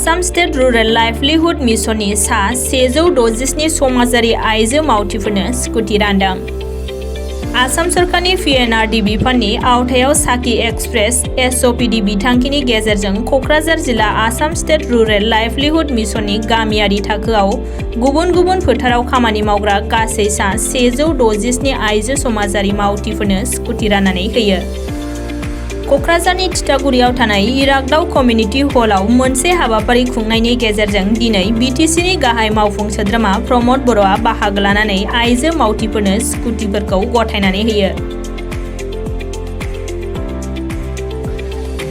Assam state rural livelihood मिशननि सा 160 समाजारि आइजो मावथिफोरनो स्कुटि रानदों। आसाम सरकारनि PNRDB फान्डनि आवथायाव साखि एक्सप्रेस SOPD बिथांखिनि गेजेरजों क'क्राझार जिल्ला आसाम स्टेट रुरेल लाइवलीहुड मिशननि गामियारि थाखोआव गुबुन गुबुन फोथाराव खामानि मावग्रा गासै सा 167 आइजो समाजारि मावथिफोरनो स्कुटि राननानै होयो। क'क्राझारनि थिथागुरियाव थानाय इरागदाव कमिउनिटि हलाव मोनसे हाबाफारि खुंनायनि गेजेरजों दिनै BTCनि गाहाय मावफुं सोद्रोमा प्रमद बर'आ बाहागो लानानै आइजो मावथिफोरनो स्कुटिफोरखौ गथायनानै होयो।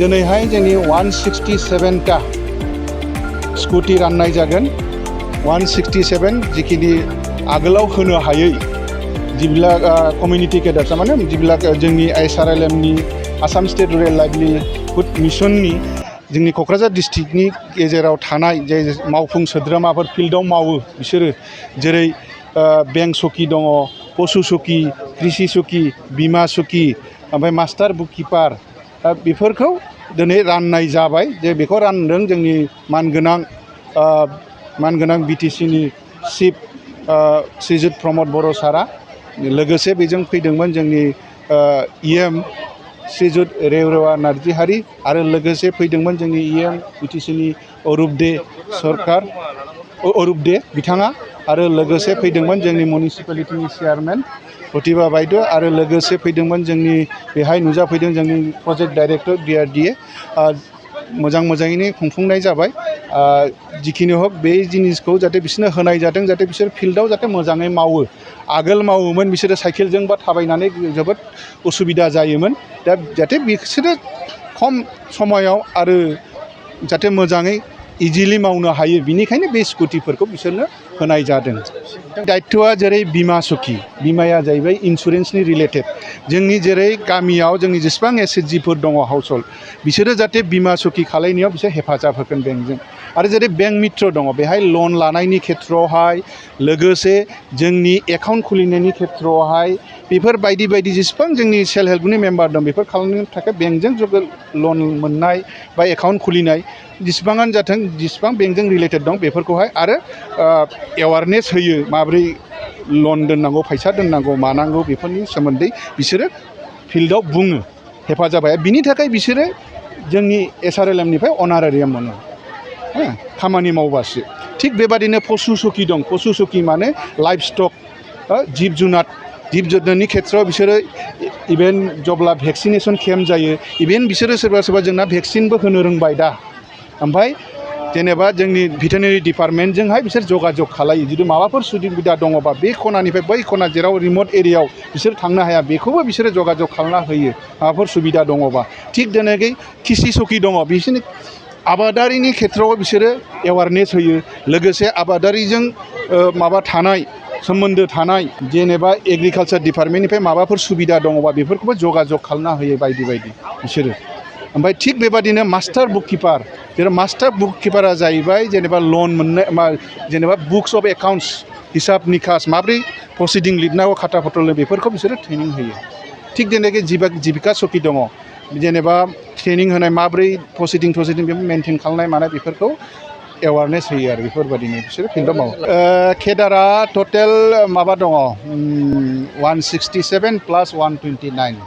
दिनैहाय जोंनि 167 टा स्कुटि राननाय जागोन। 167 जिखिनि आगोलाव होनो हायै जिबिलाक कमिउनिटि केडार्स माने जिबिलाक जोंनि SRLMनि आसाम स्टेट रुरेल लाइवलीहुड मिशननि जोंनि क'क्राझार डिस्ट्रिक्टनि गेजेराव थानाय जे मावफुं सोद्रोमाफोर फिल्डआव मावो बिसोरो जेरै बेंक सकि दङ, पशु सकि, कृषि सकि, बिमा सकि, ओमफ्राय मास्टार बुककिपार बेफोरखौ दिनै राननाय जाबाय। जे बेखौ रानदों जोंनि मानगोनां BTCनि चिफ श्रीजुत प्रमद बर' सारा। लोगोसे बेजों फैदोंमोन जोंनि EM श्रीजुत रेवरेवा नार्जिहारि आरो लोगोसे फैदोंमोन जोंनि EM BTCनि अरुप दे बिथाङा आरो लोगोसे फैदोंमोन जोंनि मिउनिसिपालिटिनि चेयारमेन प्रतिभा बायद' आरो लोगोसे फैदोंमोन जोंनि बेहाय नुजाफैदों जोंनि प्रजेक्ट डाइरेक्टर DRDA। मोजाङैनो खुंफुंनाय जाबाय। जिखिनि हक बे जिनिसखौ जाहाथे बिसोरनो होनाय जादों जाहाथे बिसोर फिल्डआव जाहाथे मोजाङै मावो। आगोल मावोमोन बिसोरो साइकेलजों बा थाबायनानै जोबोद उसुबिदा जायोमोन। दा जाहाथे बिसोरो खम समायाव आरो जाहाथे मोजाङै इजिलि मावनो हायो बिनिखायनो बे स्कुटिफोरखौ बिसोरनो होनाय जादों। दायित्वआ जेरै बिमा सकि, बिमाया जाहैबाय इन्सुरेन्सनि रिलेटेड। जोंनि जेरै गामियाव जोंनि जेसेबां SHGफोर दङ हाउसहोल्ड बिसोरो जाहाथे बिमा सकि खालायनायाव बिसोर हेफाजाब होगोन बेंकजों। आरो जेरै बेंक मित्र दङ बेहाय लन लानायनि खेथ्रआवहाय लोगोसे जोंनि एकाउन्ट खुलिनायनि खेथ्रआवहाय बेफोर बायदि जेसेबां जोंनि सेल्फ हेल्पनि मेम्बार दं बेफोर खालामनो थाखाय बेंकजों लन मोननाय बा एकाउन्ट खुलिनाय जेसेबाङानो जाथों जेसेबां बेंकजों रिलेटेड दं बेफोरखौहाय आरो एवारनेस होयो माब्रै लन दोननांगौ फैसा दोननांगौ मानांगौ बेफोरनि सोमोन्दै बिसोरो फिल्डआव बुङो हेफाजाब होयो। बिनि थाखाय बिसोरो जोंनि SRLMनिफ्राय अनारारियाम मोनो खामानि मावबासो। थिग बेबादिनो पशु सकि दं। पशु सकि माने लाइफ स्टक जिब जुनारनि खेथ्रआव बिसोरो इभेन जेब्ला भेक्सिनेसन केम्प जायो इभेन बिसोरो सोरबा जोंना भेक्सिनबो होनो रोंबाय दा। ओमफ्राय जेनेबा जोंनि भेटेरिनारि डिपार्टमेन्टजोंहाय बिसोर जगाजग खालायो। जुदि माबाफोर सुबिदा दङबा बे खनानिफ्राय बै खना जेराव रिमट एरियायाव बिसोर थांनो हाया बेखौबो बिसोरो जगाजग खालामना होयो माबाफोर सुबिदा दङबा। थिग दिनै कृषि सकि दङ बिसोरनि आबादारिनि खेथ्रआव बिसोरो एवारनेस होयो। लोगोसे आबादारिजों सोमोन्दो थानाय जेनेबा एग्रिकालसार डिपार्टमेन्टनिफ्राय माबाफोर सुबिदा दङबा बेफोरखौबो जगाजग खालामना होयो बायदि बिसोरो। ओमफ्राय थिग बेबादिनो मास्टार बुककिपार जेराव मास्टार बुककिपारा जाहैबाय जेनेबा लन मोननाय जेनेबा बुक्स अफ एकाउन्ट्स हिसाब निकास माब्रै प्रसिडिं लिरनांगौ खाता पत्र बेफोरखौ बिसोरो ट्रेनिं होयो। थिग जेनेखि जिबिका सकि दङ जेनेबा ट्रेनिं होनाय माब्रै प्रसिडिं बेफोर मेनटेन खालामनाय मानाय बेफोरखौ एवारनेस होयो आरो बेफोरबादिनो बिसोरो फिल्डआव मावो। केडारा टटेल माबा दङ 167 + 129।